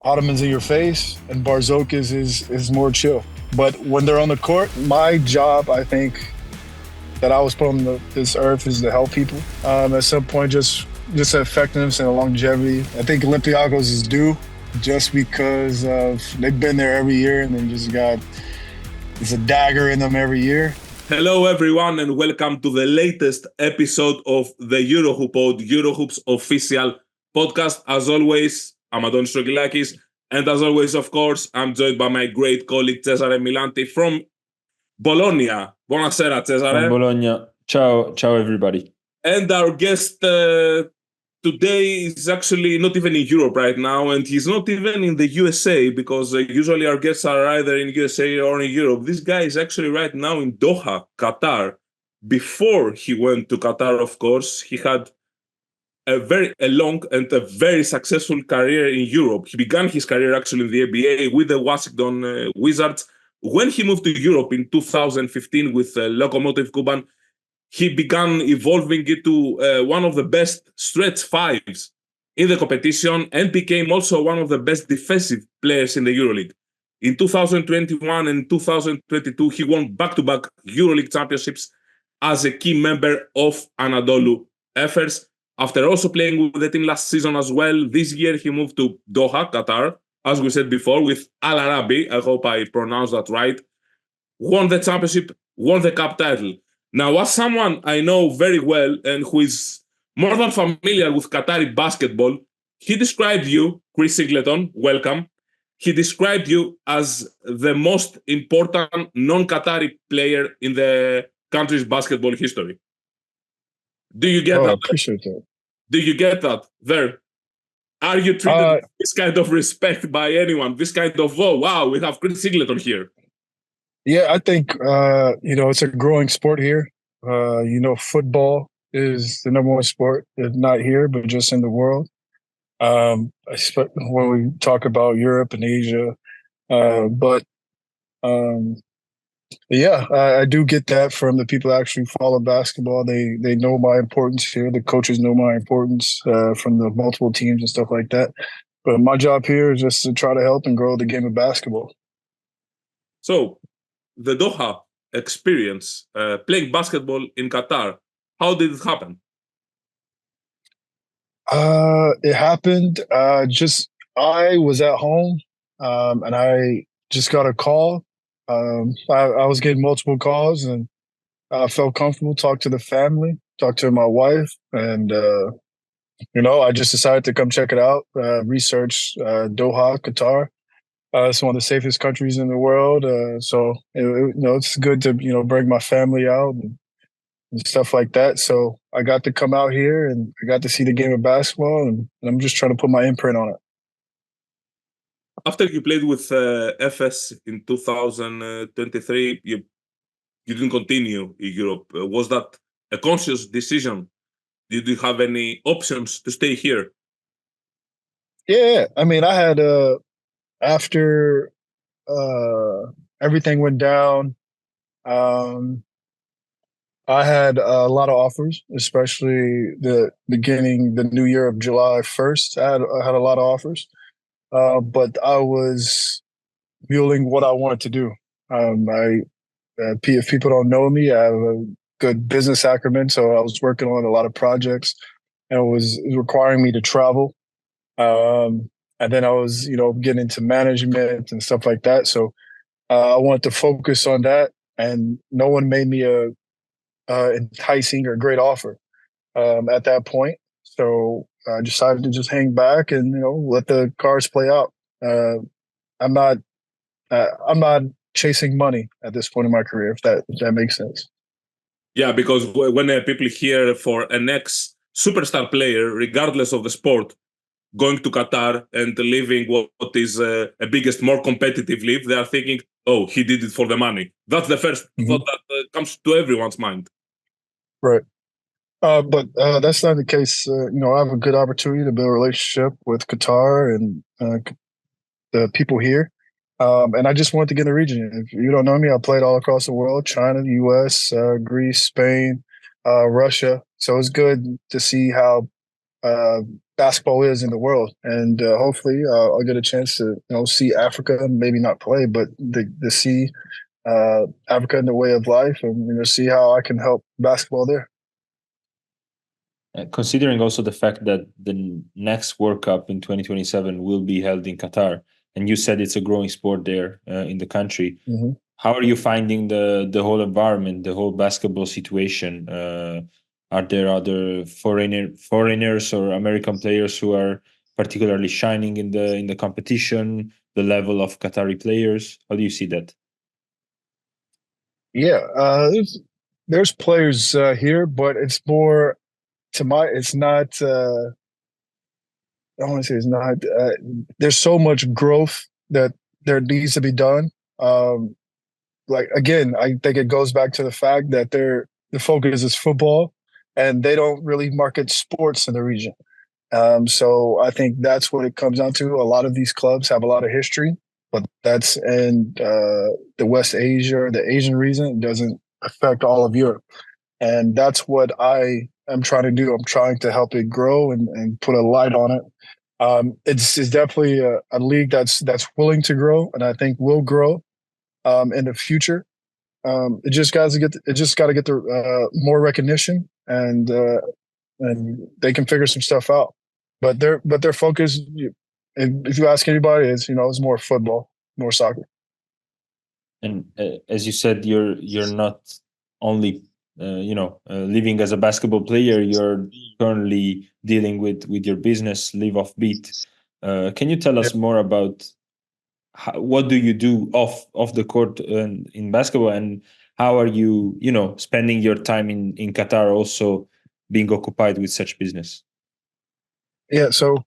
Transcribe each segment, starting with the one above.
Ataman's in your face, and Bartzokas is more chill. But when they're on the court, my job, I think, that I was put on this earth is to help people. At some point, just the effectiveness and the longevity. I think Olympiacos is due just because they've been there every year and then just got there's a dagger in them every year. Hello, everyone, and welcome to the latest episode of the EurohooPOD, EuroHoop's official podcast. As always, I'm Antonis Stroggylakis, and as always, of course, I'm joined by my great colleague Cesare Milanti from Bologna. Buonasera, Cesare. From Bologna. Ciao, everybody. And our guest today is actually not even in Europe right now, and he's not even in the USA because usually our guests are either in USA or in Europe. This guy is actually right now in Doha, Qatar. Before he went to Qatar, of course, he had a long and a very successful career in Europe. He began his career actually in the NBA with the Washington Wizards. When he moved to Europe in 2015 with Lokomotiv Kuban, he began evolving into one of the best stretch fives in the competition and became also one of the best defensive players in the EuroLeague. In 2021 and 2022, he won back-to-back EuroLeague championships as a key member of Anadolu Efes. After also playing with the team last season as well, this year he moved to Doha, Qatar, as we said before, with Al Arabi. I hope I pronounced that right. Won the championship, won the cup title. Now, as someone I know very well and who is more than familiar with Qatari basketball, he described you, Chris Singleton, welcome. He described you as the most important non-Qatari player in the country's basketball history. Do you get that? I appreciate that. Do you get that there? Are you treated with this kind of respect by anyone? This kind of, oh, wow, we have Chris Singleton here. Yeah, I think, it's a growing sport here. Football is the number one sport, if not here, but just in the world. When we talk about Europe and Asia. I do get that from the people that actually follow basketball. They know my importance here. The coaches know my importance from the multiple teams and stuff like that. But my job here is just to try to help and grow the game of basketball. So, the Doha experience, playing basketball in Qatar, how did it happen? It happened I was at home and I just got a call. I was getting multiple calls and I felt comfortable, talked to the family, talked to my wife, and I just decided to come check it out, research Doha, Qatar. It's one of the safest countries in the world. It's good to, bring my family out and stuff like that. So I got to come out here and I got to see the game of basketball and I'm just trying to put my imprint on it. After you played with Efes in 2023, you didn't continue in Europe. Was that a conscious decision? Did you have any options to stay here? Yeah, I mean, I had after everything went down, I had a lot of offers, especially the new year of July 1st. I had a lot of offers, but I was muling what I wanted to do. If people don't know me, I have a good business acumen, so I was working on a lot of projects, and it was requiring me to travel. And then I was, getting into management and stuff like that. So I wanted to focus on that, and no one made me a enticing or great offer at that point. So I decided to just hang back and let the cards play out. I'm not chasing money at this point in my career, if that makes sense. Yeah, because when people hear for an ex-superstar player, regardless of the sport, going to Qatar and living what is a biggest, more competitive league, they are thinking, oh, he did it for the money. That's the first thought that comes to everyone's mind. Right. But that's not the case. I have a good opportunity to build a relationship with Qatar and the people here. And I just wanted to get in the region. If you don't know me, I played all across the world, China, the US, Greece, Spain, Russia. So it's good to see how basketball is in the world, and hopefully I'll get a chance to see Africa, maybe not play, but to see Africa in the way of life, and see how I can help basketball there. Considering also the fact that the next World Cup in 2027 will be held in Qatar, and you said it's a growing sport there in the country. Mm-hmm. How are you finding the whole environment, the whole basketball situation? Are there other foreigners or American players who are particularly shining in the competition? The level of Qatari players, how do you see that? Yeah, there's players here, but it's more it's not. I want to say it's not. There's so much growth that there needs to be done. Again, I think it goes back to the fact that the focus is football, and they don't really market sports in the region. So I think that's what it comes down to. A lot of these clubs have a lot of history, but that's in the West Asia, the Asian region. It doesn't affect all of Europe, and that's what I am trying to do. I'm trying to help it grow and put a light on it. It's definitely a league that's willing to grow, and I think will grow in the future. It just got to get the more recognition, and they can figure some stuff out. But their focus, if you ask anybody, is it's more football, more soccer. And as you said, you're not only living as a basketball player. You're currently dealing with your business, Live Off Beat. Can you tell us more about what do you do off the court in basketball, and how are you spending your time in Qatar, also being occupied with such business? Yeah, so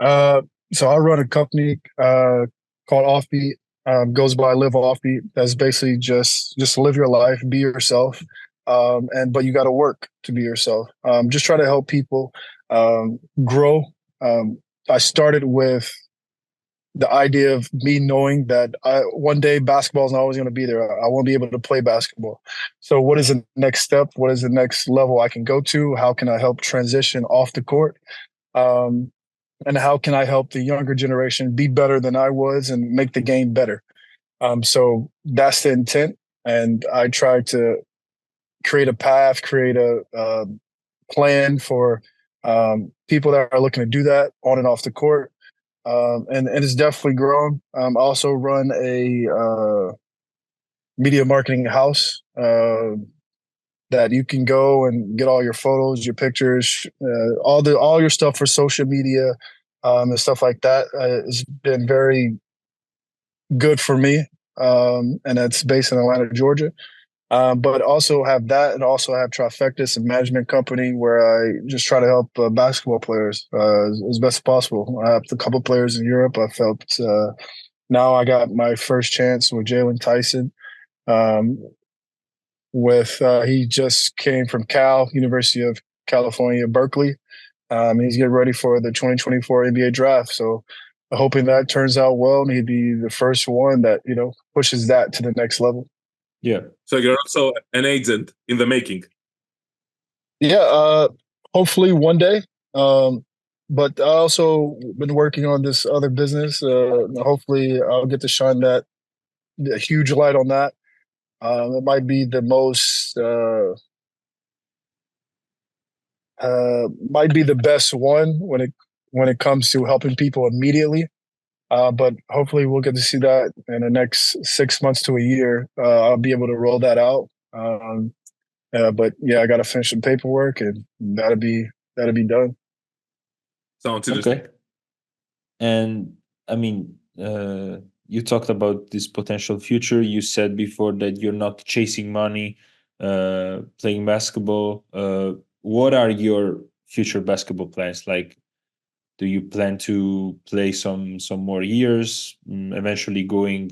I run a company called Offbeat. Goes by Live Offbeat. That's basically just live your life, be yourself, but you got to work to be yourself. Just try to help people grow. I started with the idea of me knowing that one day basketball is not always going to be there. I want to be able to play basketball. So what is the next step? What is the next level I can go to? How can I help transition off the court? And how can I help the younger generation be better than I was and make the game better? So that's the intent. And I try to create a path, create a plan for people that are looking to do that on and off the court. And it's definitely grown. I also run a media marketing house that you can go and get all your photos, your pictures, all your stuff for social media and stuff like that. It's been very good for me, and it's based in Atlanta, Georgia. But also have that, and also have Trifectas, a management company where I just try to help basketball players as best as possible. I have a couple of players in Europe. I felt now I got my first chance with Jalen Tyson. He just came from University of California, Berkeley. He's getting ready for the 2024 NBA draft. So hoping that turns out well, and he'd be the first one that pushes that to the next level. Yeah. So you're also an agent in the making. Yeah, hopefully one day. But I also been working on this other business. Hopefully I'll get to shine a huge light on that. It might be the most, might be the best one when it comes to helping people immediately. But hopefully we'll get to see that in the next 6 months to a year. I'll be able to roll that out. But yeah, I got to finish some paperwork, and that'll be done. Sounds interesting. Okay. And I mean, you talked about this potential future. You said before that you're not chasing money, playing basketball. What are your future basketball plans? Like, do you plan to play some more years, eventually going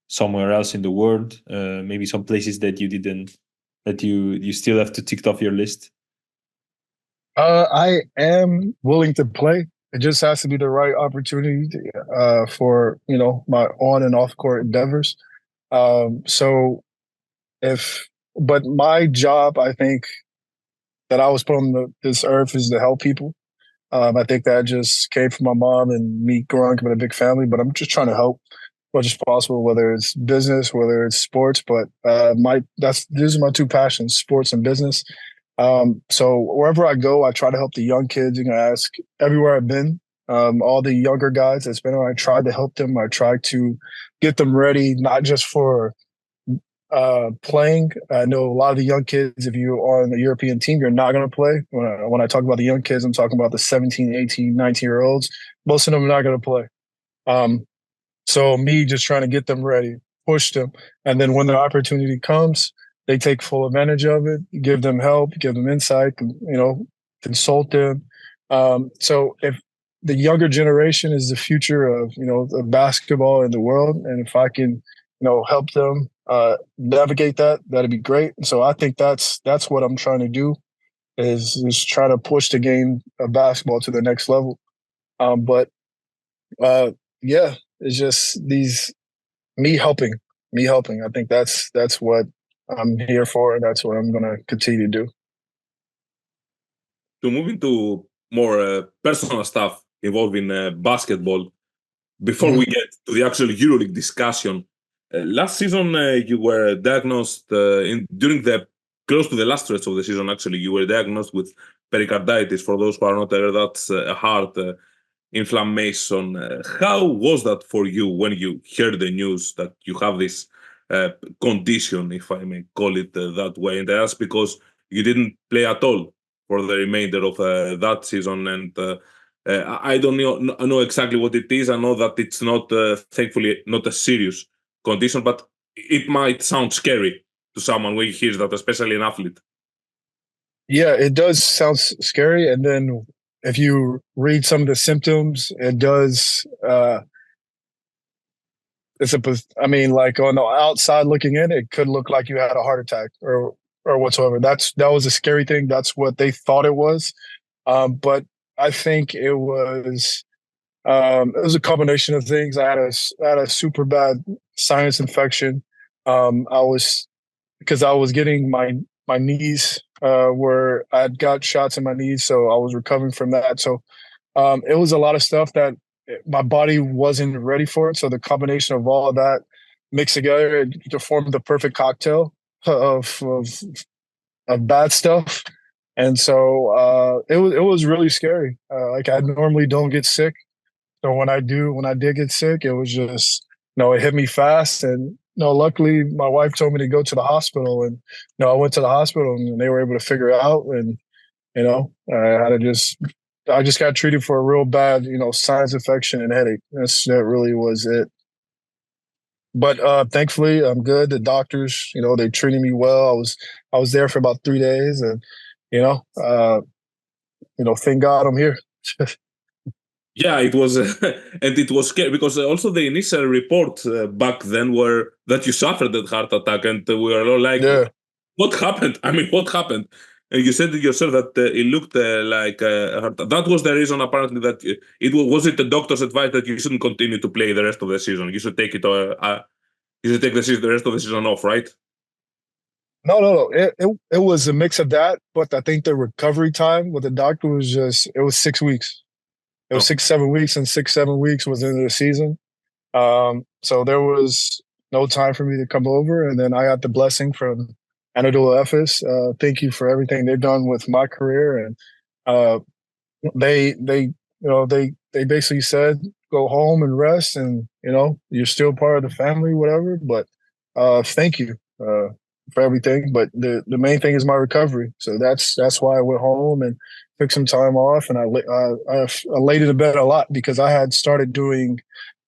somewhere else in the world? Maybe some places that you didn't, that you still have to tick off your list? I am willing to play. It just has to be the right opportunity for my on and off court endeavors. But my job, I think, that I was put on this earth is to help people. I think that just came from my mom and me growing up in a big family. But I'm just trying to help as much as possible, whether it's business, whether it's sports. But these are my two passions: sports and business. So wherever I go, I try to help the young kids. I ask everywhere I've been, all the younger guys that's been around, I try to help them. I try to get them ready, not just for playing. I know a lot of the young kids, if you're on the European team, you're not going to play. When I talk about the young kids, I'm talking about the 17, 18, 19-year-olds. Most of them are not going to play. So me just trying to get them ready, push them. And then when the opportunity comes, they take full advantage of it, give them help, give them insight, consult them. So if the younger generation is the future of, of basketball in the world, and if I can, help them navigate that, that'd be great. So I think that's what I'm trying to do is try to push the game of basketball to the next level. Yeah, it's just me helping. I think that's what I'm here for, and that's what I'm going to continue to do. To move into more personal stuff involving basketball, before we get to the actual EuroLeague discussion, last season you were diagnosed during the close to the last stretch of the season. Actually, you were diagnosed with pericarditis. For those who are not aware, that's a heart inflammation. How was that for you when you heard the news that you have this condition, if I may call it that way? And that's because you didn't play at all for the remainder of that season. And I don't know exactly what it is. I know that it's not, thankfully, not a serious condition, but it might sound scary to someone when he hears that, especially an athlete. Yeah, it does sound scary. And then if you read some of the symptoms, it does. Like on the outside looking in, it could look like you had a heart attack or whatsoever. That was a scary thing. That's what they thought it was. But I think it was a combination of things. I had a super bad sinus infection. Because I was getting my knees where I had got shots in my knees, so I was recovering from that. So it was a lot of stuff that my body wasn't ready for it. So the combination of all of that mixed together to form the perfect cocktail of bad stuff. And so it was really scary. Like I normally don't get sick. So when I did get sick, it was just, it hit me fast. And luckily my wife told me to go to the hospital, and I went to the hospital and they were able to figure it out. And I just got treated for a real bad, sinus infection and headache. That really was it. But thankfully, I'm good. The doctors, they treated me well. I was there for about 3 days, and thank God I'm here. Yeah, it was, and it was scary because also the initial report back then were that you suffered that heart attack, and we were all like, "What happened? I mean, what happened?" And you said to yourself that it looked like a heart. That was the reason, apparently, that was it the doctor's advice that you shouldn't continue to play the rest of the season. You should take it. You should take the rest of the season off, right? No. It was a mix of that, but I think the recovery time with the doctor was it was 6 weeks. It was 6-7 weeks, and 6-7 weeks was into the season. So there was no time for me to come over, and then I got the blessing from Anadolu Efes. Thank you for everything they've done with my career, and they basically said go home and rest, and you're still part of the family, whatever. But thank you for everything. But the main thing is my recovery. So that's why I went home and took some time off, and I laid in bed a lot because I had started doing.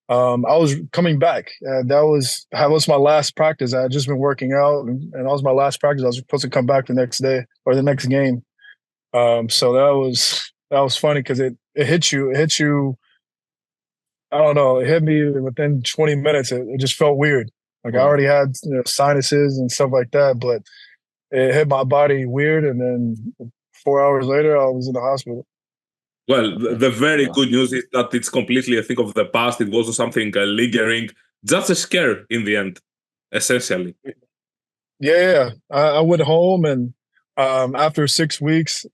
I was coming back. That was my last practice. I had just been working out, and that was my last practice. I was supposed to come back the next day or the next game. So that was funny because it hit you. It hit you. I don't know. It hit me within 20 minutes. It just felt weird. Like I already had sinuses and stuff like that, but it hit my body weird, and then 4 hours later, I was in the hospital. Well, the very good news is that it's completely a thing of the past. It wasn't something lingering, just a scare in the end, essentially. Yeah. I went home, and after 6 weeks,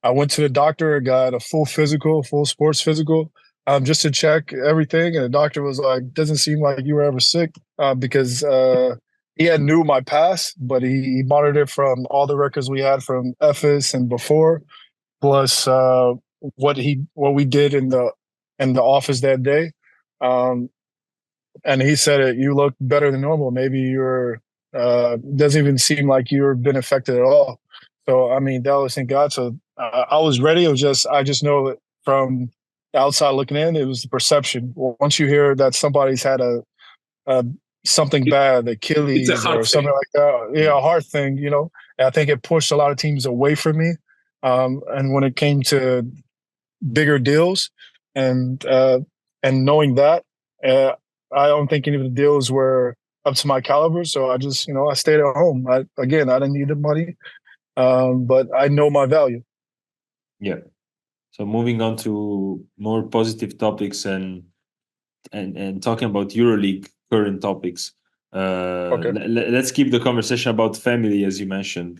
I went to the doctor, got a full physical, full sports physical, just to check everything. And the doctor was like, "Doesn't seem like you were ever sick," because he had knew my past, but he monitored from all the records we had from Efes and before, plus what we did in the office that day. And he said it. You look better than normal. Maybe you're doesn't even seem like you've been affected at all. So I mean, that was thank God. So I was ready. It was just I just know that from the outside looking in, it was the perception. Well, once you hear that somebody's had a something bad, Achilles or something like that, yeah, a heart thing, and I think it pushed a lot of teams away from me. And when it came to bigger deals, and knowing that, I don't think any of the deals were up to my caliber. So I just, I stayed at home. I didn't need the money, but I know my value. Yeah. So moving on to more positive topics and talking about EuroLeague current topics. Okay. Let's keep the conversation about family, as you mentioned.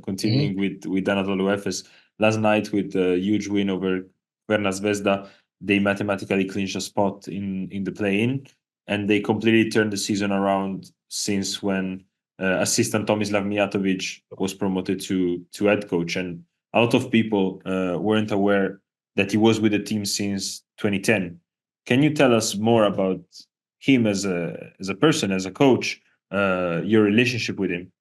Continuing with Anadolu Efes last night with a huge win over Crvena Zvezda, they mathematically clinched a spot in the play-in, and they completely turned the season around since when assistant Tomislav Mijatovic was promoted to head coach, and a lot of people weren't aware that he was with the team since 2010. Can you tell us more about him as a person, as a coach, your relationship with him?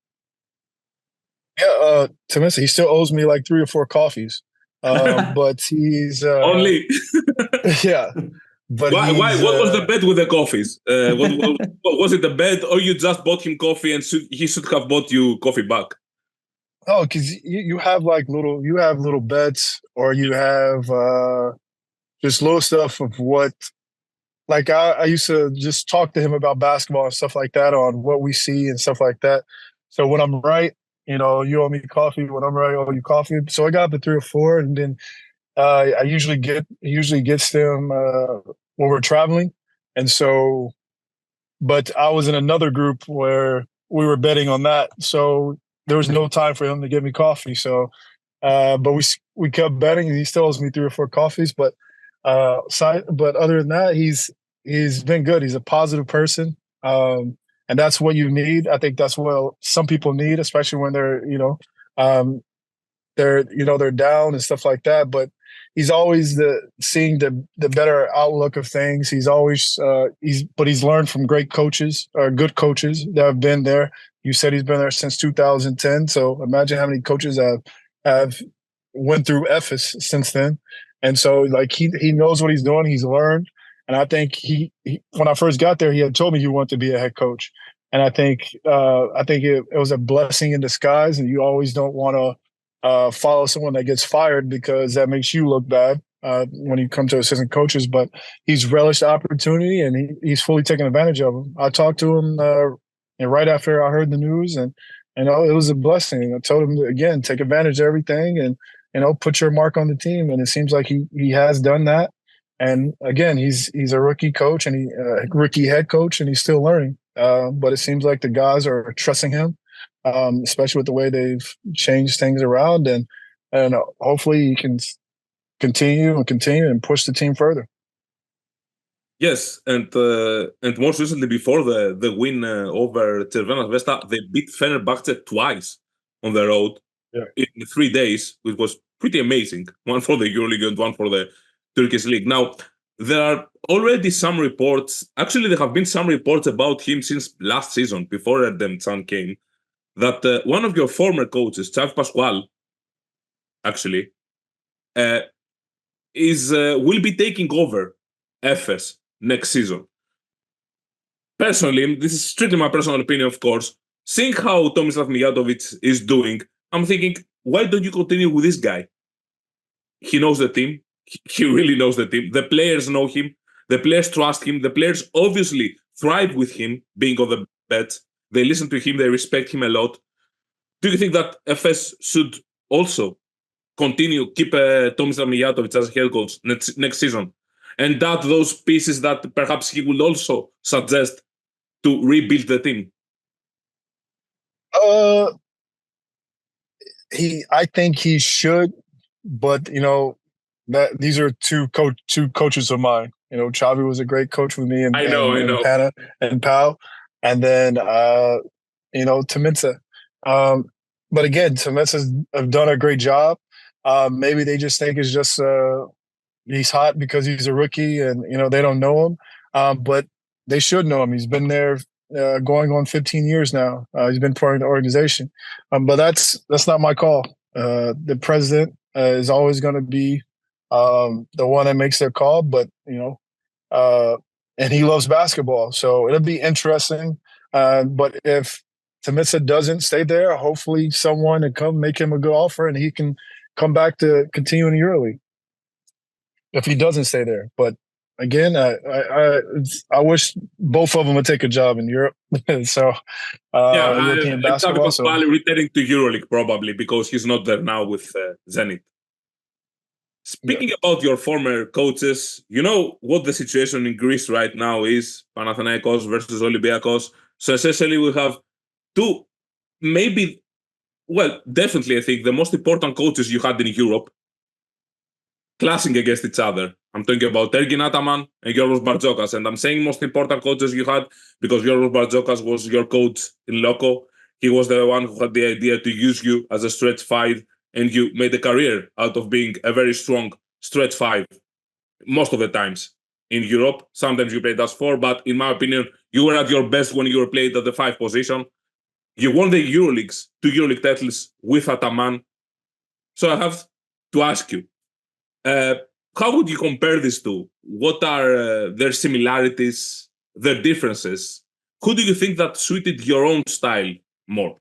Yeah, Tomislav, he still owes me like 3 or 4 coffees, but he's only. Yeah, but why? What was the bet with the coffees? What was it the bet, or you just bought him coffee and he should have bought you coffee back? Oh, because you have little bets, or you have just little stuff of what. Like I used to just talk to him about basketball and stuff like that on what we see and stuff like that. So when I'm right, you owe me coffee. When I'm right, I owe you coffee. So I got the 3 or 4, and then he usually gets them when we're traveling. And so, but I was in another group where we were betting on that, so there was no time for him to give me coffee. So, but we kept betting, and he still owes me 3 or 4 coffees. But but other than that, he's been good. He's a positive person, and that's what you need. I think that's what some people need, especially when they're they're down and stuff like that. But he's always seeing the better outlook of things. He's always he's learned from great coaches, or good coaches that have been there. You said he's been there since 2010. So imagine how many coaches have went through Efes since then. And so like he knows what he's doing. He's learned. And I think he when I first got there, he had told me he wanted to be a head coach. And I think it was a blessing in disguise. And you always don't want to follow someone that gets fired, because that makes you look bad when you come to assistant coaches. But he's relished the opportunity, and he's fully taken advantage of them. I talked to him and right after I heard the news, and it was a blessing. I told him to, again, take advantage of everything, and put your mark on the team. And it seems like he has done that. And again, he's a rookie coach, and rookie head coach, and he's still learning. But it seems like the guys are trusting him, especially with the way they've changed things around, and hopefully he can continue and push the team further. Yes, and most recently, before the win over Crvena Zvezda, they beat Fenerbahce twice on the road in 3 days, which was pretty amazing. One for the EuroLeague and one for the Turkish League. Now, there are already some reports. Actually, there have been some reports about him since last season, before Erdem Can came, that one of your former coaches, Xavi Pascual, actually, will be taking over Efes next season. Personally, this is strictly my personal opinion, of course. Seeing how Tomislav Mijatovic is doing, I'm thinking, why don't you continue with this guy? He knows the team. He really knows the team. The players know him. The players trust him. The players obviously thrive with him being on the bench. They listen to him. They respect him a lot. Do you think that Efes should also keep Tomislav Mijatovic as head coach next season, and that those pieces that perhaps he will also suggest to rebuild the team? I think he should but that these are two coaches of mine. Xavi was a great coach with me, I know. and Pau, and then Tomislav. But again, Tomislav have done a great job. Maybe they just think it's just he's hot because he's a rookie, and they don't know him. But they should know him. He's been there going on 15 years now. He's been part of the organization. But that's not my call. The president is always going to be the one that makes their call. But and he loves basketball, so it'll be interesting. But if Tomislav doesn't stay there, hopefully someone can come make him a good offer, and he can come back to continue in the EuroLeague. If he doesn't stay there, but again, I wish both of them would take a job in Europe. So, European basketball. So returning to EuroLeague probably because he's not there now with Zenit. Speaking about your former coaches, you know what the situation in Greece right now is: Panathinaikos versus Olympiakos. So essentially, we have two, definitely, I think the most important coaches you had in Europe clashing against each other. I'm talking about Ergin Ataman and Giorgos Bartzokas. And I'm saying most important coaches you had because Giorgos Bartzokas was your coach in Loco. He was the one who had the idea to use you as a stretch five, and you made a career out of being a very strong stretch five most of the times in Europe. Sometimes you played as four, but in my opinion, you were at your best when you were played at the five position. You won the EuroLeagues, 2 EuroLeague titles with Ataman. So I have to ask you, how would you compare these two? What are their similarities, their differences? Who do you think that suited your own style more?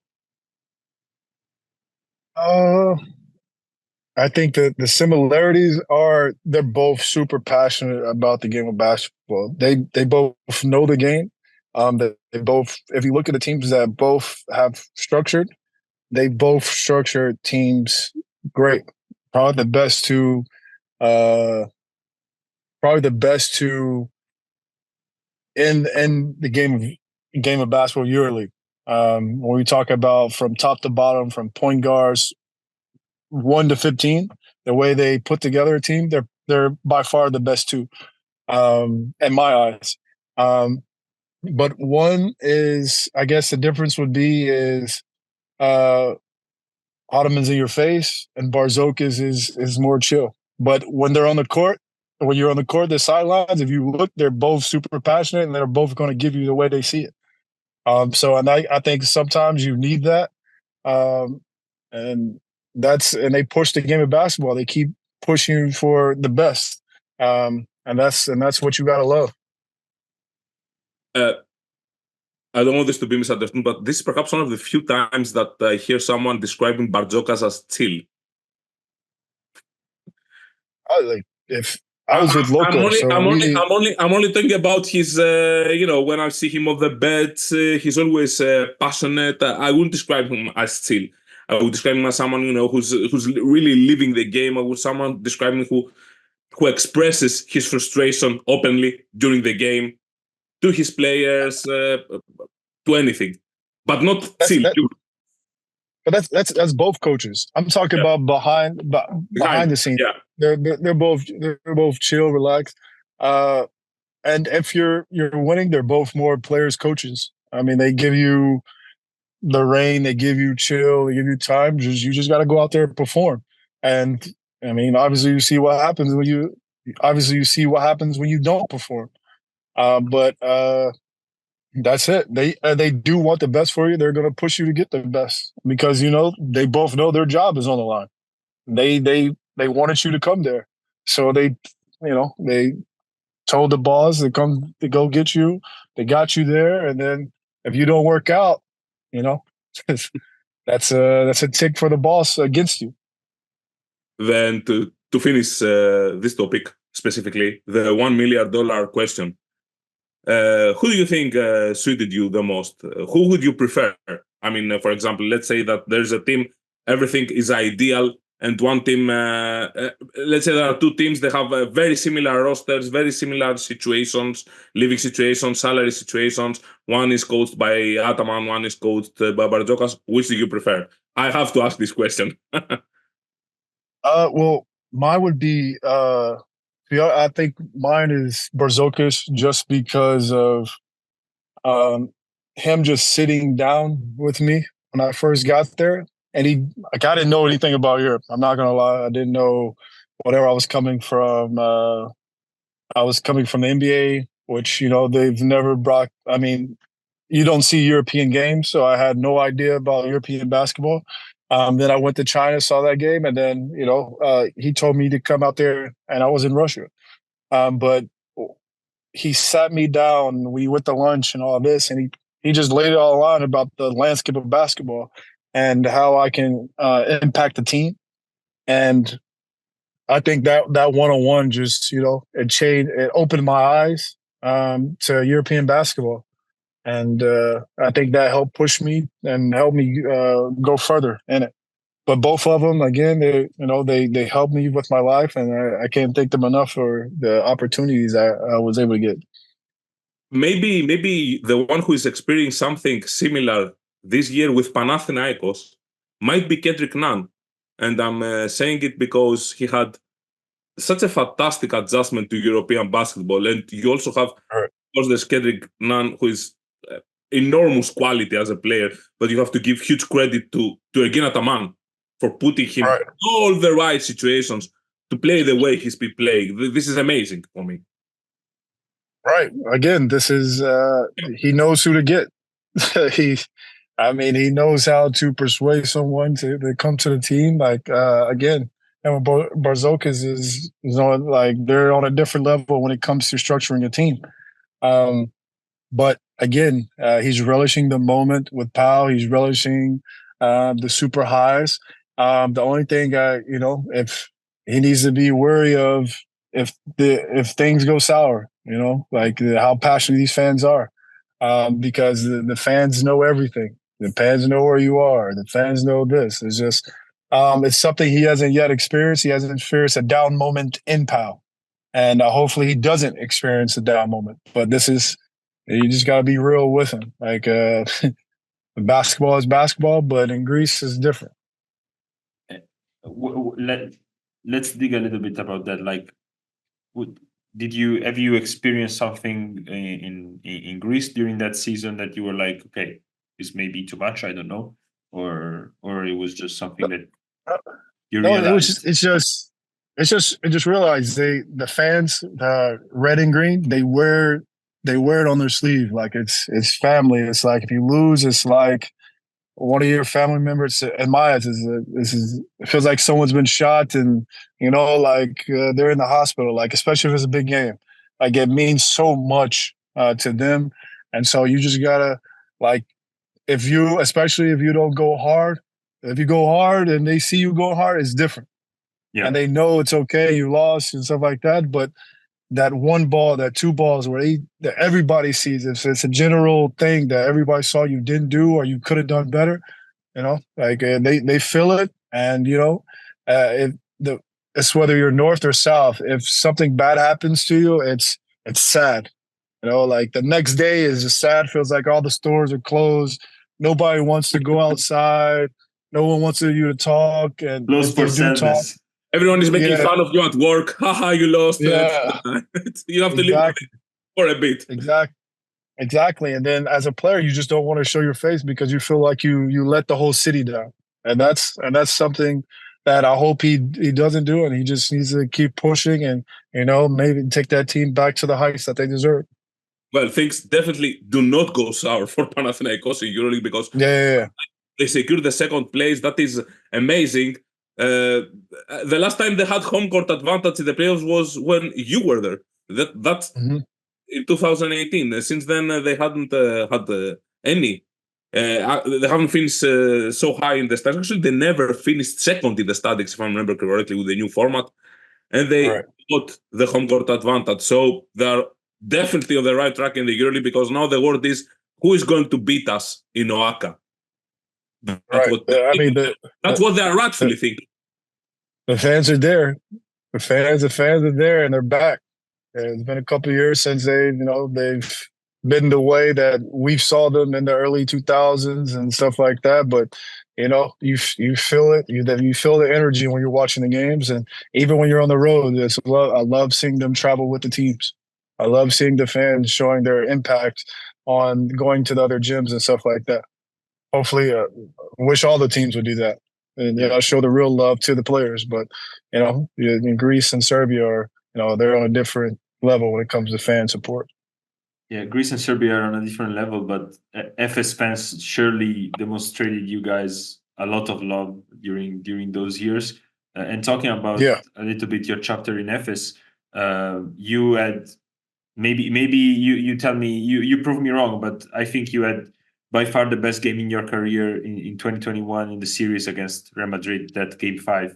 I think that the similarities are they're both super passionate about the game of basketball. They both know the game. They both, if you look at the teams that both have structured, they both structure teams great. Probably the best to in the game of basketball EuroLeague. When we talk about from top to bottom, from point guards 1 to 15, the way they put together a team, they're by far the best two, in my eyes. But one is, I guess the difference would be is Ataman's in your face and Bartzokas is more chill. But when you're on the court, the sidelines, if you look, they're both super passionate and they're both going to give you the way they see it. I think sometimes you need that. And they push the game of basketball. They keep pushing for the best. And that's what you got to love. I don't want this to be misunderstood, but this is perhaps one of the few times that I hear someone describing Bartzokas as chill. If I was with Loco, I'm only talking about his. When I see him on the beds, he's always passionate. I wouldn't describe him as chill. I would describe him as someone who's really living the game. I would someone describing who expresses his frustration openly during the game to his players, to anything, but not chill. But that's both coaches. I'm talking about behind the scenes. Yeah. They're both chill, relaxed. And if you're winning, they're both more players, coaches. I mean, they give you the reign, they give you chill, they give you time. You just got to go out there and perform. And I mean, obviously you see what happens when you don't perform. But that's it. They do want the best for you. They're going to push you to get the best because they both know their job is on the line. They wanted you to come there, so they told the boss to come to go get you. They got you there, and then if you don't work out, that's a tick for the boss against you. Then to finish this topic specifically, the $1 million question. Who do you think suited you the most? Who would you prefer? I mean, for example, let's say that there's a team, everything is ideal, and one team, let's say there are two teams, they have very similar rosters, very similar situations, living situations, salary situations. One is coached by Ataman, one is coached by Bartzokas. Which do you prefer? I have to ask this question. Well, mine would be. I think mine is Bartzokas just because of um, him just sitting down with me when I first got there, and I didn't know anything about Europe. I'm not gonna lie, I didn't know whatever I was coming from. I was coming from the NBA, which they've never brought. I mean, you don't see European games, so I had no idea about European basketball. Then I went to China, saw that game, and then he told me to come out there, and I was in Russia. But he sat me down. We went to lunch and all this, and he just laid it all on about the landscape of basketball and how I can impact the team. And I think that one-on-one just it opened my eyes to European basketball. And I think that helped push me and helped me go further in it. But both of them, again, they helped me with my life, and I can't thank them enough for the opportunities I was able to get. Maybe the one who is experiencing something similar this year with Panathinaikos might be Kendrick Nunn. And I'm saying it because he had such a fantastic adjustment to European basketball. And you also have, of course, there's Kendrick Nunn, who is enormous quality as a player, but you have to give huge credit to Ergin Ataman for putting him in all the right situations to play the way he's been playing. This is amazing for me. Right. Again, this is he knows who to get. he knows how to persuade someone to come to the team. Like again, and Bartzokas is like they're on a different level when it comes to structuring a team. But again, he's relishing the moment with Pau. He's relishing the super highs. The only thing, if he needs to be wary of if things go sour, like how passionate these fans are, because the fans know everything. The fans know where you are. The fans know this. It's just it's something he hasn't yet experienced. He hasn't experienced a down moment in Pau, and hopefully he doesn't experience a down moment. But you just got to be real with him. Like basketball is basketball, but in Greece it's different. Let's dig a little bit about that. Like, have you experienced something in Greece during that season that you were like, okay, this may be too much, I don't know, or it was just something that you realized? I just realized the fans, red and green, they wear it on their sleeve like it's family. It's like if you lose, it's like one of your family members. In my eyes, it feels like someone's been shot, and like they're in the hospital. Like especially if it's a big game, like it means so much to them, and so you just gotta like especially if you don't go hard. If you go hard and they see you go hard, it's different. Yeah. And they know it's okay, you lost and stuff like that. But that one ball, that two balls where that everybody sees it. So it's a general thing that everybody saw you didn't do or you could have done better. Like they feel it, and it's whether you're north or south. If something bad happens to you, it's sad. Like the next day is just sad. Feels like all the stores are closed. Nobody wants to go outside. No one wants you to talk. And if they do talk, everyone is making fun of you at work. Haha, you lost. Yeah. You have to live for a bit. Exactly. And then as a player, you just don't want to show your face because you feel like you let the whole city down. And that's something that I hope he doesn't do. And he just needs to keep pushing and, maybe take that team back to the heights that they deserve. Well, things definitely do not go sour for Panathinaikos in EuroLeague because they secured the second place. That is amazing. The last time they had home court advantage in the playoffs was when you were there. That's in 2018. Since then, they hadn't had any. They haven't finished so high in the standings. Actually, they never finished second in the standings, if I remember correctly, with the new format. And they got the home court advantage. So they're definitely on the right track in the EuroLeague because now the word is who is going to beat us in Oaxaca. That's what they are rightfully thinking. The fans are there. The fans are there, and they're back. It's been a couple of years since they've been the way that we saw them in the early 2000s and stuff like that. But you feel it. You feel the energy when you're watching the games, and even when you're on the road. I love seeing them travel with the teams. I love seeing the fans showing their impact on going to the other gyms and stuff like that. Hopefully, wish all the teams would do that and show the real love to the players. But in Greece and Serbia are they're on a different level when it comes to fan support. Yeah, Greece and Serbia are on a different level, but FS fans surely demonstrated you guys a lot of love during those years. And talking about a little bit your chapter in FS, you had maybe you tell me you prove me wrong, but I think you had by far the best game in your career in 2021 in the series against Real Madrid, that game 5.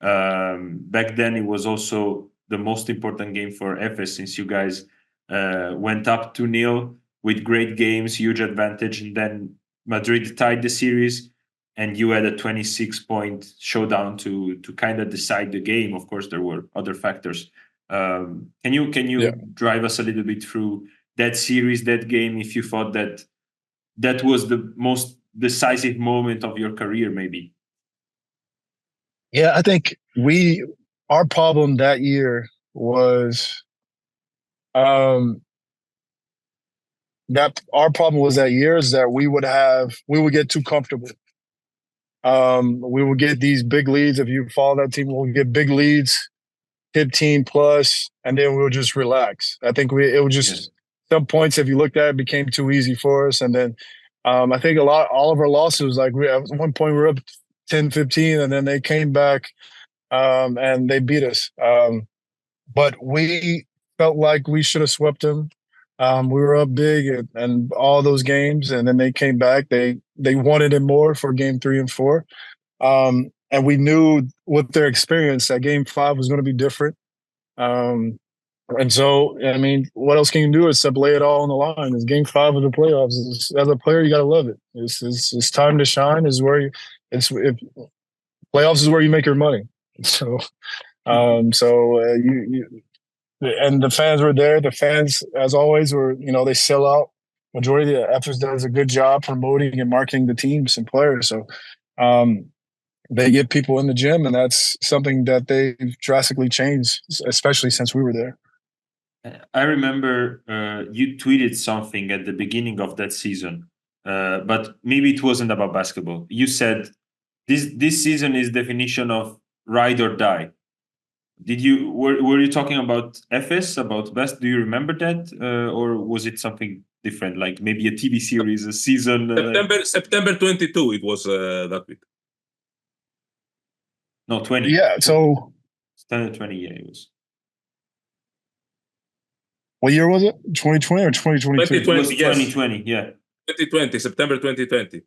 Back then, it was also the most important game for FS since you guys went up 2-0 with great games, huge advantage, and then Madrid tied the series, and you had a 26-point showdown to kind of decide the game. Of course, there were other factors. Can you drive us a little bit through that series, that game, if you thought that was the most decisive moment of your career, maybe? Yeah, I think our problem that year was is that we would get too comfortable. We would get these big leads. If you follow that team, we'll get big leads, 15 plus, and then we'll just relax. I think it was just some points, if you looked at it, became too easy for us. And then I think all of our losses, like at one point we were up 10-15, and then they came back and they beat us. But we felt like we should have swept them. We were up big and all those games, and then they came back. They wanted it more for game 3 and 4. And we knew with their experience that game 5 was going to be different. And so, I mean, what else can you do except lay it all on the line? It's game 5 of the playoffs. As a player, you got to love it. It's time to shine. Playoffs is where you make your money. So, and the fans were there. The fans, as always, were they sell out. Majority of the FS does a good job promoting and marketing the teams and players. So, they get people in the gym, and that's something that they've drastically changed, especially since we were there. I remember you tweeted something at the beginning of that season, but maybe it wasn't about basketball. You said this season is definition of ride or die. Were you talking about FS, about best? Do you remember that, or was it something different, like maybe a TV series, a season? September 22. It was that week. No, 20. Yeah. So September 20. Yeah, it was. What year was it? 2020 or 2022? 2020. Yes. 2020. Yeah. 2020. September 2020.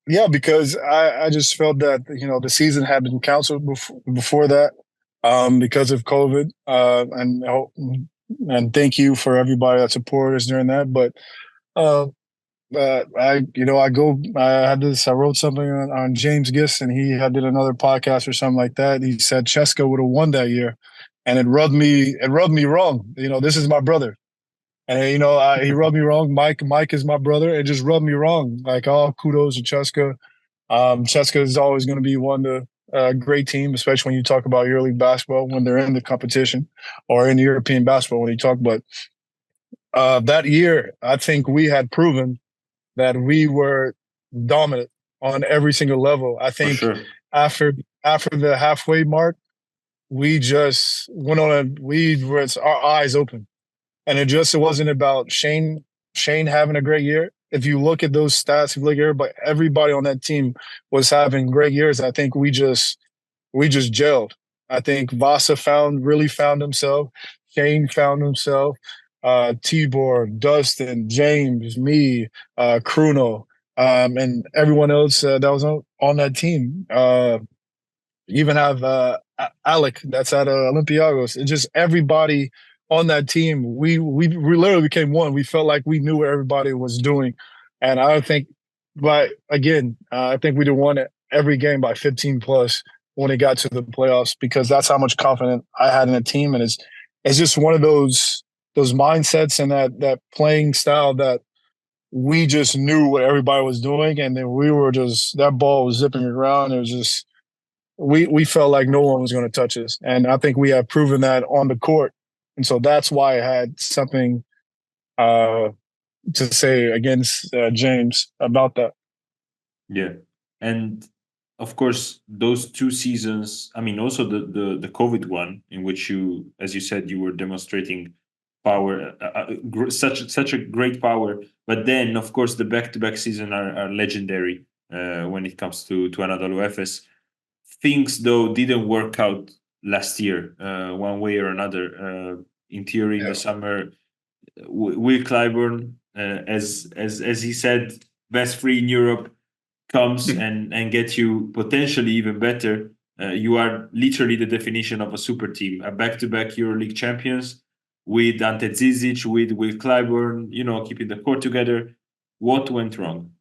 Yeah, because I just felt that the season had been canceled before that because of COVID, and thank you for everybody that supported us during that. But I wrote something on James Gist, and he did another podcast or something like that. He said Cheska would have won that year, and it rubbed me wrong. This is my brother. And, he rubbed me wrong. Mike is my brother. It just rubbed me wrong. Like, all kudos to Cheska. Cheska is always going to be one of the great team, especially when you talk about EuroLeague basketball, when they're in the competition or in the European basketball when you talk about that year. I think we had proven that we were dominant on every single level. I think after the halfway mark, we just went on our eyes open. And it wasn't about Shane having a great year. If you look at those stats, if you look at everybody on that team was having great years. I think we just gelled. I think Vasa really found himself. Shane found himself. Tibor, Dustin, James, me, Kruno, and everyone else that was on that team. You even have Alec that's at Olympiacos. It's just everybody on that team. We literally became one. We felt like we knew what everybody was doing. And I think, I think we'd have won every game by 15 plus when it got to the playoffs, because that's how much confidence I had in the team. And it's just one of those those mindsets and that playing style that we just knew what everybody was doing, and then we were just that ball was zipping around. It was just we felt like no one was going to touch us, and I think we have proven that on the court, and so that's why I had something to say against James about that. Yeah, and of course those 2 seasons. I mean, also the COVID one, in which you, as you said, you were demonstrating power, such a great power. But then, of course, the back-to-back season are legendary when it comes to Anadolu Efes. Things though didn't work out last year, one way or another. In theory, in the summer, Will Clyburn, as he said, best free in Europe, comes and gets you potentially even better. You are literally the definition of a super team, a back-to-back EuroLeague champions with Ante Zizic, with Will Clyburn, keeping the court together. What went wrong?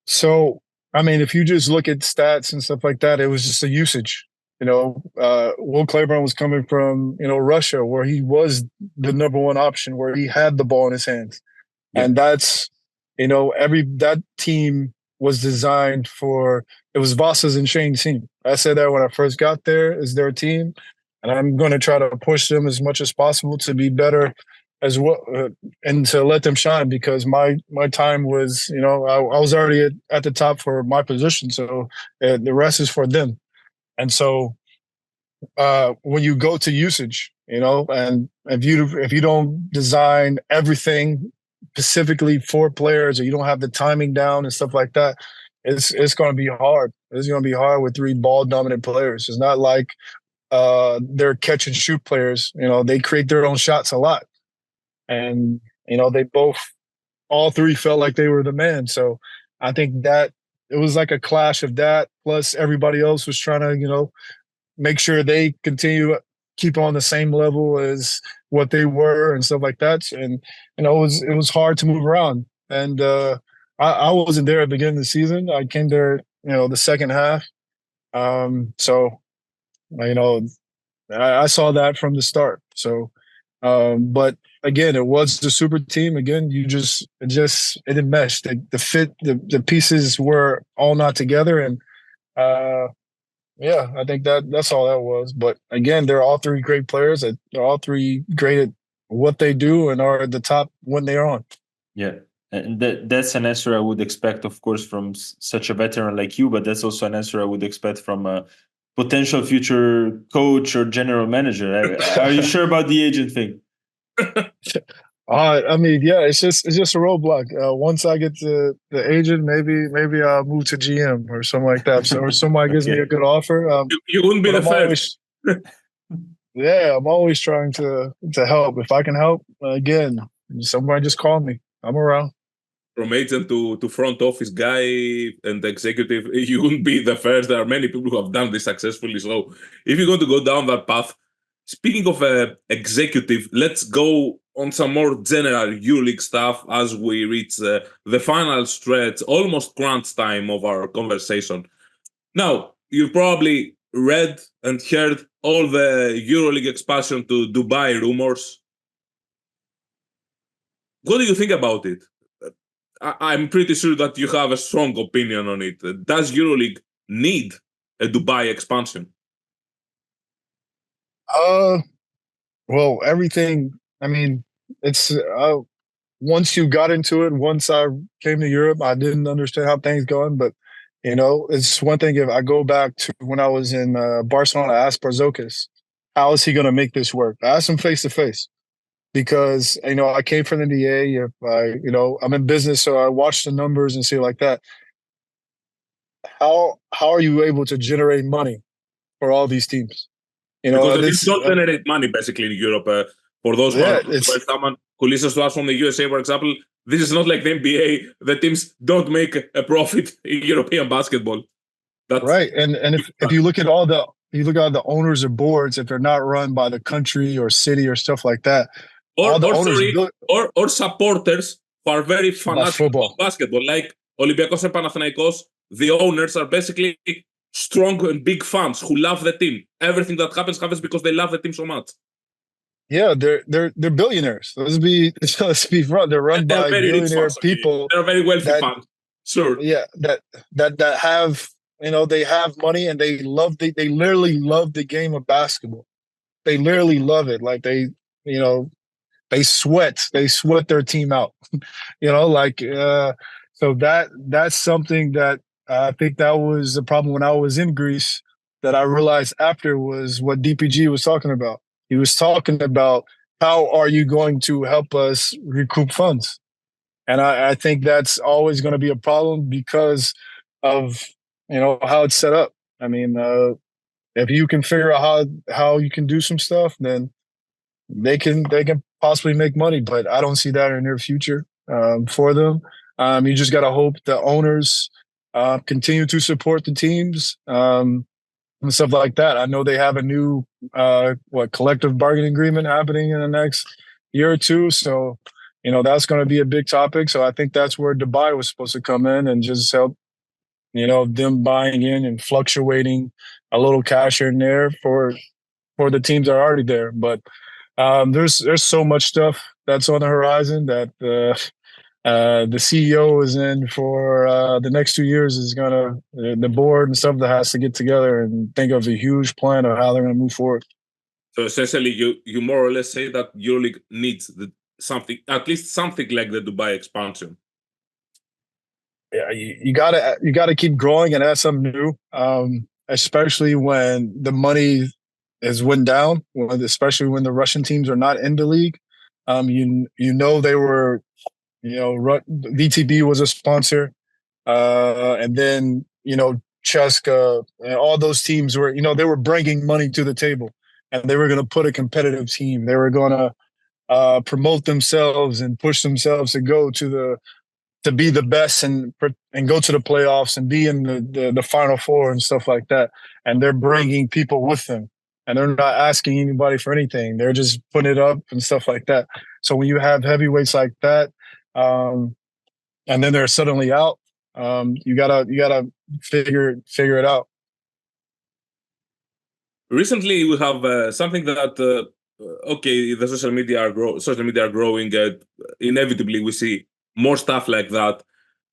So, I mean, if you just look at stats and stuff like that, it was just a usage. Will Clyburn was coming from, Russia, where he was the number one option, where he had the ball in his hands. Yeah. And that's, that team was designed for, it was Vasa's and Shane's team. I said that when I first got there, is their team. And I'm going to try to push them as much as possible to be better as well, and to let them shine, because my time was, I was already at the top for my position. So the rest is for them. And so when you go to usage, and if you don't design everything specifically for players, or you don't have the timing down and stuff like that, it's going to be hard. It's going to be hard with 3 ball dominant players. It's not like they're catch and shoot players. They create their own shots a lot. And, they all 3 felt like they were the man. So I think that it was like a clash of that. Plus everybody else was trying to, make sure they keep on the same level as what they were and stuff like that. And, it was hard to move around. And I wasn't there at the beginning of the season. I came there, the second half. So, I saw that from the start. So, but again, it was the super team. Again, it didn't mesh. The fit, the pieces were all not together. And I think that's all that was. But again, they're all 3 great players. They're all 3 great at what they do and are at the top when they're on. Yeah. And that's an answer I would expect, of course, from such a veteran like you, but that's also an answer I would expect from a potential future coach or general manager. Are you sure about the agent thing? I mean, yeah, it's just a roadblock. Once I get to the agent, maybe I'll move to GM or something like that. So, or somebody gives me a good offer. You wouldn't be the first. I'm always trying to help. If I can help, again, somebody just call me. I'm around. From agent to front office guy and executive, you wouldn't be the first. There are many people who have done this successfully. So if you're going to go down that path, speaking of executive, let's go on some more general EuroLeague stuff as we reach the final stretch, almost crunch time of our conversation. Now, you've probably read and heard all the EuroLeague expansion to Dubai rumors. What do you think about it? I'm pretty sure that you have a strong opinion on it. Does EuroLeague need a Dubai expansion? Well, everything. I mean, it's once you got into it. Once I came to Europe, I didn't understand how things going, but it's one thing. If I go back to when I was in Barcelona, I asked Bartzokas, how is he going to make this work? I asked him face to face. Because, I came from the NBA. I'm in business, so I watch the numbers and see like that. How are you able to generate money for all these teams? Because the teams don't generate money, basically, in Europe. For those someone who listens to us from the USA, for example, this is not like the NBA. The teams don't make a profit in European basketball. That's right. And if you look at all the owners or boards, if they're not run by the country or city or stuff like that, or supporters who are very fanatical about basketball, like Olympiacos and Panathinaikos, the owners are basically strong and big fans who love the team. Everything that happens because they love the team so much. Yeah, they're billionaires. Let's be front. They're run They're by very rich billionaire fans. Okay. people They're very wealthy that fans. Sure. yeah that have they have money and they literally love the game of basketball. They literally love it. Like you know they sweat their team out. So that's something that I think that was the problem when I was in Greece that I realized after was what DPG was talking about. He was talking about how are you going to help us recoup funds? And I think that's always going to be a problem because of how it's set up. I mean, if you can figure out how you can do some stuff, then they can possibly make money. But I don't see that in the near future for them. You just got to hope the owners continue to support the teams and stuff like that. I know they have a new collective bargaining agreement happening in the next year or two, so that's going to be a big topic. So I think that's where Dubai was supposed to come in and just help them buying in and fluctuating a little cash here and there for the teams that are already there. But there's so much stuff that's on the horizon that the CEO is in for the next 2 years is gonna the board and stuff that has to get together and think of a huge plan of how they're gonna move forward. So essentially, you more or less say that EuroLeague needs something, at least something like the Dubai expansion. Yeah, you gotta keep growing and add something new, especially when the money has went down, especially when the Russian teams are not in the league. They were, VTB was a sponsor, and then Cheska and all those teams were, they were bringing money to the table, and they were going to put a competitive team. They were going to promote themselves and push themselves to go to be the best and go to the playoffs and be in the Final Four and stuff like that. And they're bringing people with them. And they're not asking anybody for anything. They're just putting it up and stuff like that. So when you have heavyweights like that, and then they're suddenly out, you gotta figure it out. Recently, we have something that the social media are growing. Inevitably, we see more stuff like that.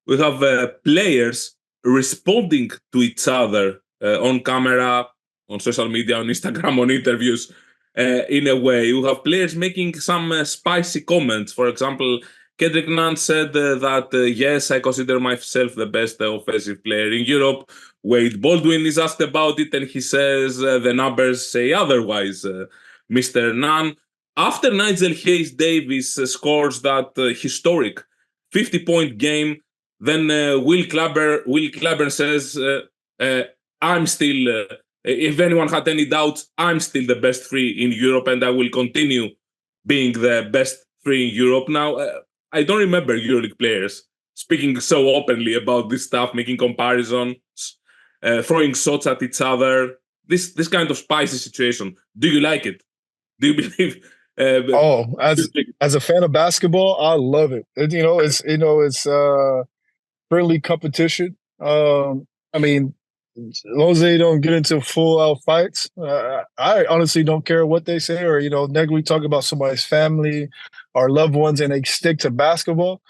We have players responding to each other on camera, on social media, on Instagram, on interviews, in a way. We have players making some spicy comments. For example, Kendrick Nunn said that, yes, I consider myself the best offensive player in Europe. Wade Baldwin is asked about it, and he says the numbers say otherwise, Mr. Nunn. After Nigel Hayes-Davis scores that historic 50-point game, then Will Clyburn says, I'm still, if anyone had any doubts, I'm still the best three in Europe, and I will continue being the best three in Europe. Now, I don't remember EuroLeague players speaking so openly about this stuff, making comparisons, throwing shots at each other. This kind of spicy situation. Do you like it? Do you believe? As a fan of basketball, I love it. It's friendly competition. I mean, as long as they don't get into full-out fights, I honestly don't care what they say. Or we talk about somebody's family or loved ones, and they stick to basketball.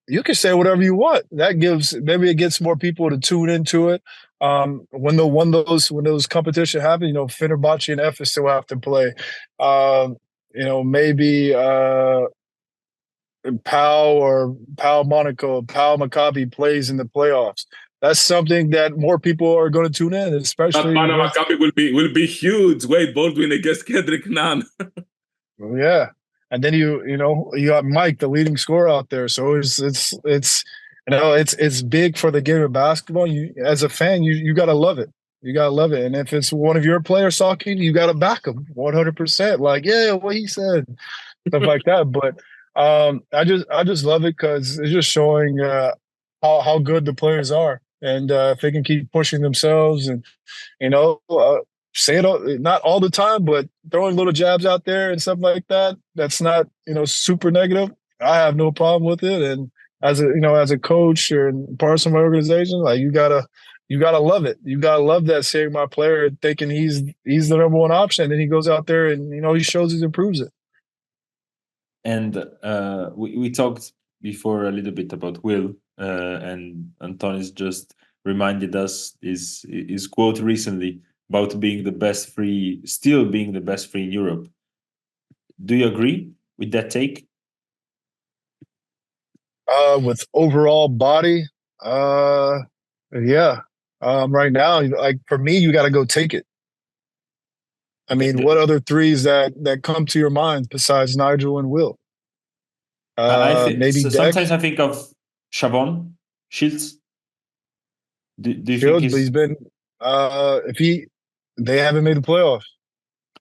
You can say whatever you want. Maybe it gets more people to tune into it. When those competition happen, Fenerbahce and Efes still have to play. Maybe Pau Monaco, Pau Maccabi plays in the playoffs. That's something that more people are going to tune in, especially. That Panama Maccabi will be huge. Wade Baldwin against Kendrick Nunn. Yeah, and then you got Mike, the leading scorer out there. So it's big for the game of basketball. You, as a fan, you gotta love it. You gotta love it. And if it's one of your players talking, you gotta back him 100%. Like, yeah, what he said, stuff like that. But I just love it because it's just showing how good the players are, and if they can keep pushing themselves and say it not all the time, but throwing little jabs out there and stuff like that. That's not super negative. I have no problem with it. And as a coach or part of my organization, like you gotta love it. You gotta love that seeing my player thinking he's the number one option, and then he goes out there and he shows he improves it. And we talked before a little bit about Will, and Antonis just reminded us his quote recently about being the best free, still being the best free in Europe. Do you agree with that take? With overall body, yeah. Right now, like for me, you got to go take it. I mean, what other threes that come to your mind besides Nigel and Will? Maybe so sometimes I think of Chabon, Shields. Do you Shields, think but he's been they haven't made the playoffs.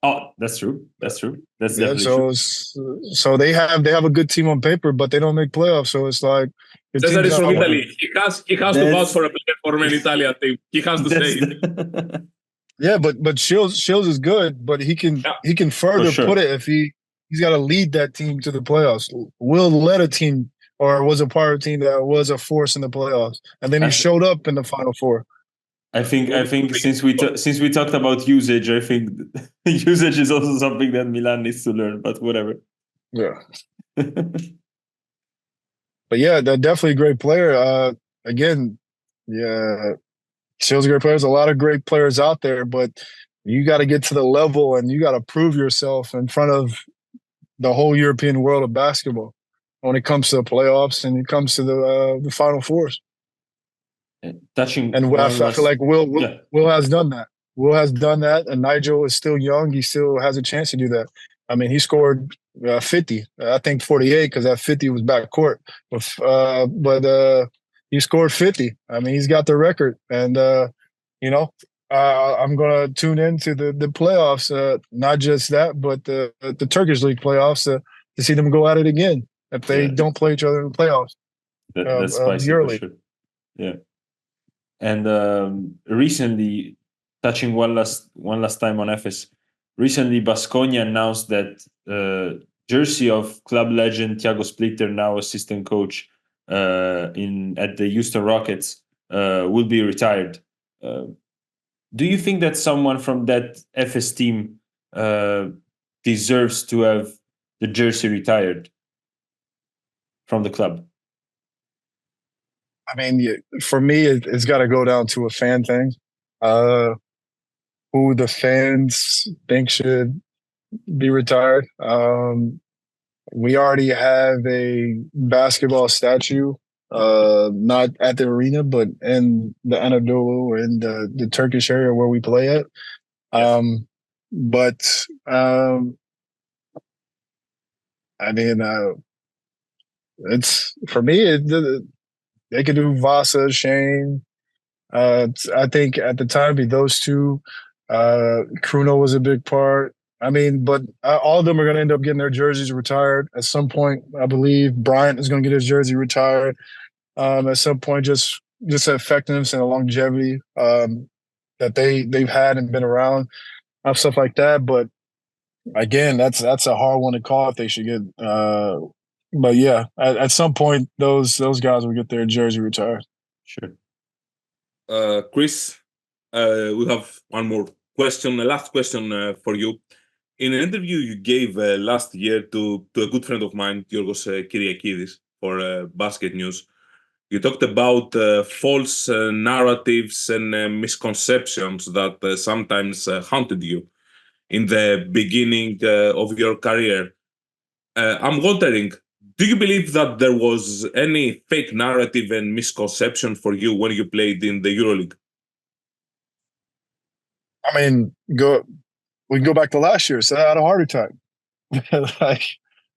Oh, that's true. That's true. That's Yeah, definitely true. So they have a good team on paper, but they don't make playoffs. So it's like Cesare is from Italy. He has to vouch for a player for an Italian team. He has to say it. Yeah, but Shields is good, but he can further put it if he's got to lead that team to the playoffs. Will led a team or was a part of a team that was a force in the playoffs, and then he showed up in the Final Four. I think since we talked about usage, I think usage is also something that Milan needs to learn. But whatever. Yeah. But yeah, they're definitely a great player. Again, yeah, Shields a great player. There's a lot of great players out there, but you got to get to the level and you got to prove yourself in front of the whole European world of basketball when it comes to the playoffs and it comes to the Final Fours. Touching and I feel like Will has done that. Will has done that, and Nigel is still young. He still has a chance to do that. I mean, he scored 50. I think 48 because that 50 was backcourt. But he scored 50. I mean, he's got the record, and I'm gonna tune into the playoffs. Not just that, but the Turkish League playoffs to see them go at it again if they don't play each other in the playoffs. That's spicy for sure. Yeah. And recently, touching one last time on Efes, recently Baskonia announced that jersey of club legend Thiago Splitter, now assistant coach at the Houston Rockets, will be retired. Do you think that someone from that Efes team deserves to have the jersey retired from the club? I mean, for me, it's got to go down to a fan thing. Who the fans think should be retired. We already have a basketball statue, not at the arena, but in the Anadolu or in the Turkish area where we play at. I mean, it's for me. They could do Vasa, Shane. I think at the time, those two. Kruno was a big part. I mean, but all of them are going to end up getting their jerseys retired at some point. I believe Bryant is going to get his jersey retired at some point. Just the effectiveness and the longevity that they've had and been around, stuff like that. But again, that's a hard one to call if they should get. But yeah, at some point, those guys will get their jersey retired. Sure. Chris, we have one more question, a last question for you. In an interview you gave last year to a good friend of mine, Giorgos Kyriakidis, for Basket News, you talked about false narratives and misconceptions that sometimes haunted you in the beginning of your career. I'm wondering, do you believe that there was any fake narrative and misconception for you when you played in the EuroLeague? I mean, we can go back to last year. So I had a heart attack. Like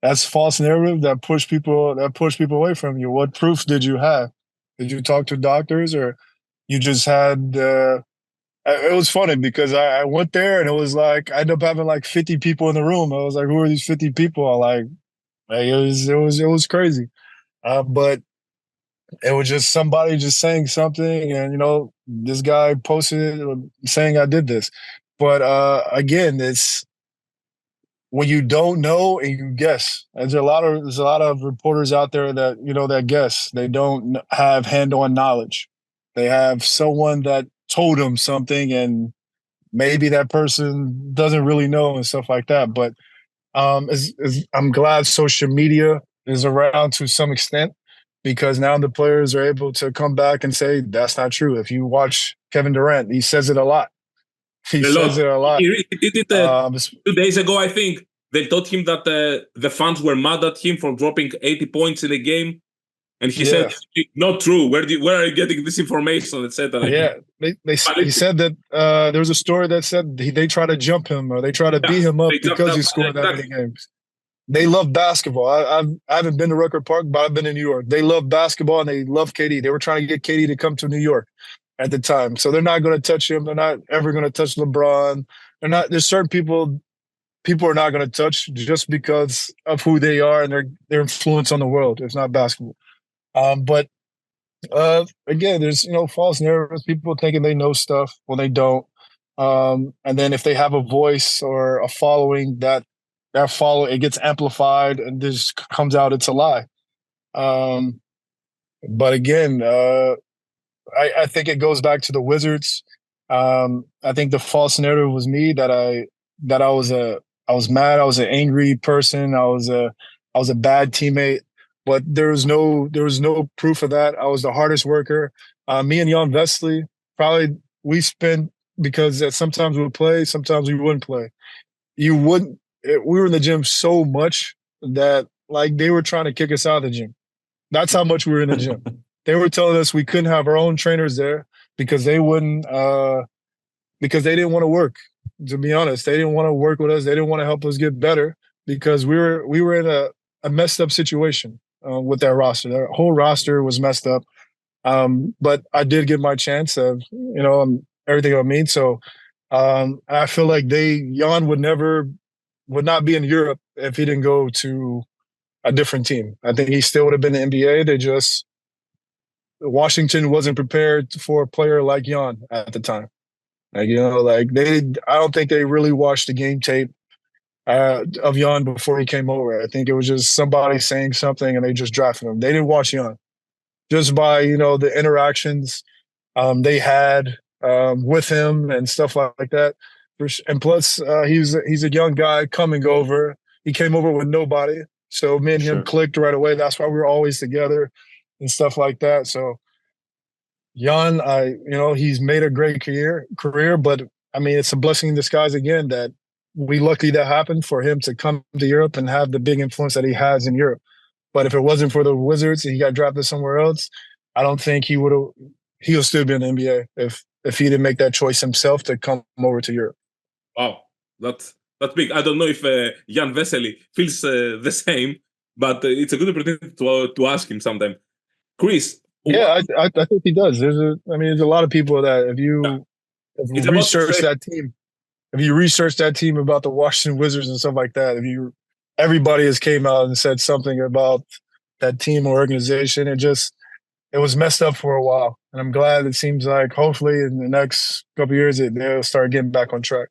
that's false narrative that push people away from you. What proofs did you have? Did you talk to doctors or you just had? It was funny because I went there and it was like I ended up having like 50 people in the room. I was like, who are these 50 people? It was crazy. But it was just somebody just saying something, and this guy posted it saying I did this. But again, it's when you don't know and you guess. There's a lot of reporters out there that that guess. They don't have hand-on knowledge. They have someone that told them something, and maybe that person doesn't really know and stuff like that. But I'm glad social media is around to some extent, because now the players are able to come back and say that's not true. If you watch Kevin Durant, he says it a lot. He A says lot. it a lot. He did it 2 days ago, I think. They told him that the fans were mad at him for dropping 80 points in a game. And he said, not true. Where are you getting this information, etc.? Yeah, he said that there was a story that said they try to jump him or they try to beat him up because he scored that many games. They love basketball. I haven't been to Rucker Park, but I've been in New York. They love basketball and they love KD. They were trying to get KD to come to New York at the time. So they're not going to touch him. They're not ever going to touch LeBron. There's certain people are not going to touch just because of who they are and their influence on the world. It's not basketball. But again, there's false narratives. People thinking they know stuff when they don't. And then if they have a voice or a following, that follow it gets amplified and this comes out it's a lie. But again, I think it goes back to the Wizards. I think the false narrative was me that I was mad. I was an angry person. I was a bad teammate. But there was no proof of that. I was the hardest worker. Me and Jan Vesely, probably we spent, because sometimes we would play, sometimes we wouldn't play. We were in the gym so much that like they were trying to kick us out of the gym. That's how much we were in the gym. They were telling us we couldn't have our own trainers there because they wouldn't, because they didn't want to work. To be honest, they didn't want to work with us. They didn't want to help us get better because we were in a messed up situation. With that roster. Their whole roster was messed up. But I did get my chance of, everything I mean. So I feel like Jan would not be in Europe if he didn't go to a different team. I think he still would have been in the NBA. Washington wasn't prepared for a player like Jan at the time. I don't think they really watched the game tape of Jan before he came over. I think it was just somebody saying something and they just drafted him. They didn't watch Jan. Just by, the interactions they had with him and stuff like that. And plus, he's a young guy coming over. He came over with nobody. So me and him clicked right away. That's why we were always together and stuff like that. So Jan, he's made a great career, but I mean, it's a blessing in disguise again that we lucky that happened for him to come to Europe and have the big influence that he has in Europe. But if it wasn't for the Wizards and he got drafted somewhere else, I don't think he'll still be in the NBA if he didn't make that choice himself to come over to Europe. Wow, that's big. I don't know if Jan Vesely feels the same, but it's a good opportunity to ask him sometime. Chris. Yeah, I think he does. There's a lot of people that if you research that team, if you research that team about the Washington Wizards and stuff like that, everybody has came out and said something about that team or organization. It was messed up for a while. And I'm glad it seems like hopefully in the next couple of years, they'll start getting back on track.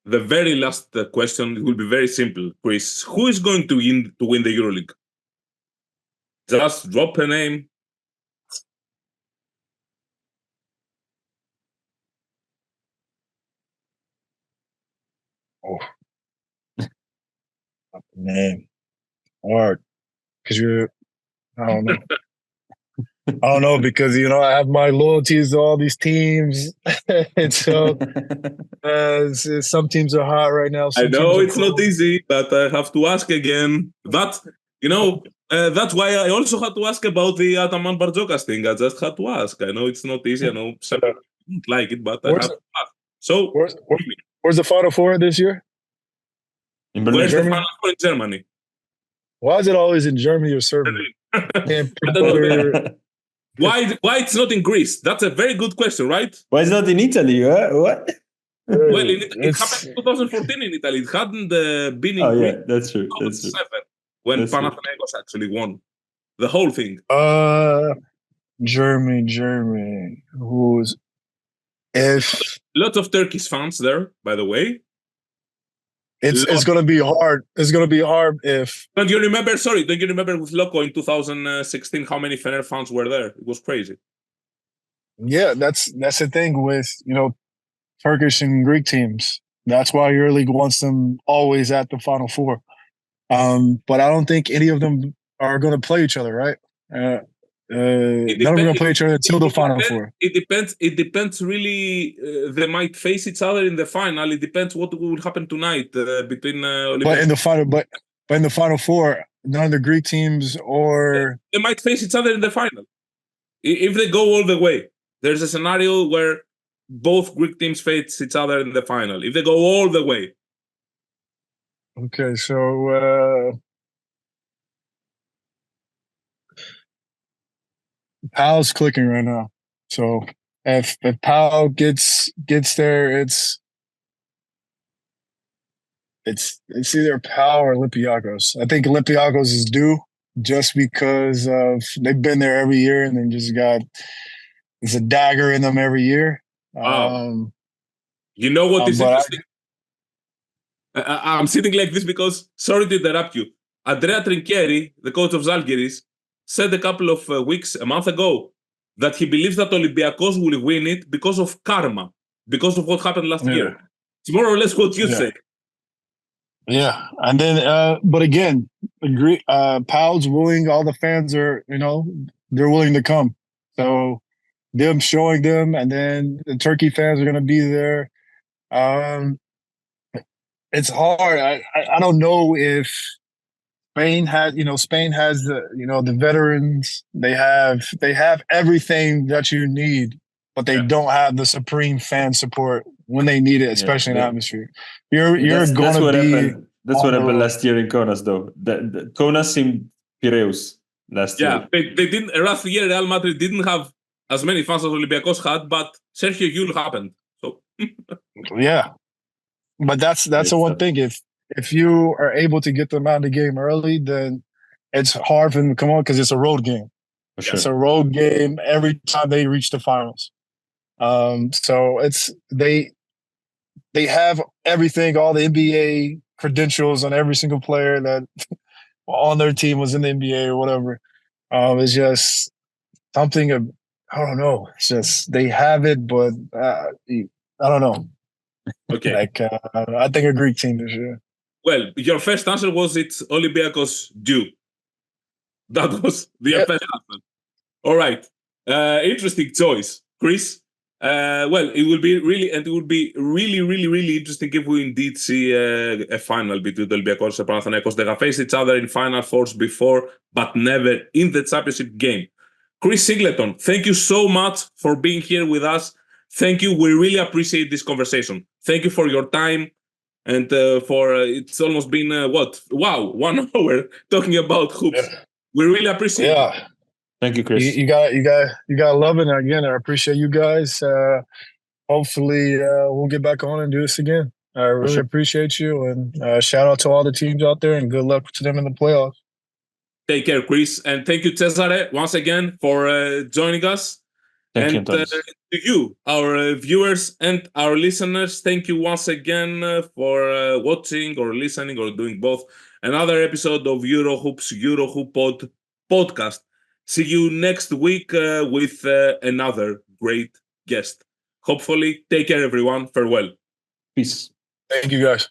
The very last question will be very simple, Chris. Who is going to win the EuroLeague? Just drop a name. Oh, name hard because I don't know. I don't know because I have my loyalties to all these teams, and so some teams are hot right now. I know it's not easy, but I have to ask again. But that's why I also had to ask about the Ataman Bartzokas thing. I just had to ask. I know it's not easy. I know some people don't like it, but I have to ask. So where's the Final Four this year? Where's the Final Four in Germany? Why is it always in Germany or Serbia? I don't know. Why it's not in Greece? That's a very good question, right? Why it's not in Italy? What? Well, it happened in 2014 in Italy. It hadn't been in Greece. Yeah, that's true. That's true. When Panathinaikos actually won the whole thing. Germany. Lots of Turkish fans there, by the way. It's going to be hard. It's going to be hard if... Don't you remember with Loco in 2016 how many Fener fans were there? It was crazy. Yeah, that's the thing with, Turkish and Greek teams. That's why EuroLeague wants them always at the Final Four. But I don't think any of them are going to play each other, right? None of them are going to play each other until the Final Four. It depends. It depends really. They might face each other in the final. It depends what will happen tonight between. But in the Final Four, none of the Greek teams or they might face each other in the final. If they go all the way, there's a scenario where both Greek teams face each other in the final. If they go all the way. Okay, so Pal's clicking right now. So if Pal gets there, it's either Pal or Olympiacos. I think Olympiacos is due just because of they've been there every year and then just got there's a dagger in them every year. You know what is interesting? I'm sitting like this because, sorry to interrupt you, Andrea Trinchieri, the coach of Zalgiris, said a month ago, that he believes that Olympiacos will win it because of karma, because of what happened last year. It's more or less what you say. Yeah, and then, but again, Pal's willing, all the fans are, they're willing to come. So them showing them, and then the Turkey fans are going to be there. It's hard. I don't know if Spain has the veterans. They have everything that you need, but they don't have the supreme fan support when they need it, especially in atmosphere. That's what happened last year in Kaunas, though. The Kaunas seemed Piraeus last year. Yeah, they didn't. Last year, Real Madrid didn't have as many fans as Olympiacos had, but Sergio Yul happened. So yeah, but that's the one thing. If you are able to get them out of the game early, then it's hard for them to come on because it's a road game. Sure. It's a road game every time they reach the finals. So they have everything, all the NBA credentials on every single player that on their team was in the NBA or whatever. It's just something of, I don't know. It's just they have it, but I don't know. Okay. I think a Greek team this year. Well, your first answer was it's Olympiacos due. That was the first answer. All right. Interesting choice, Chris. Well, it will be really interesting if we indeed see a final between Olympiacos and Panathinaikos. They have faced each other in Final Fours before, but never in the championship game. Chris Singleton, thank you so much for being here with us. Thank you. We really appreciate this conversation. Thank you for your time. And it's almost been 1 hour talking about hoops. Yeah. We really appreciate it. Thank you, Chris. You got to love it. And again, I appreciate you guys. Hopefully, we'll get back on and do this again. I really appreciate you, and shout out to all the teams out there, and good luck to them in the playoffs. Take care, Chris, and thank you, Cesare, once again for joining us. Thank you, to you, our viewers and our listeners, thank you once again for watching or listening or doing both another episode of EuroHoops EurohooPOD podcast. See you next week with another great guest. Hopefully, take care, everyone. Farewell. Peace. Thank you, guys.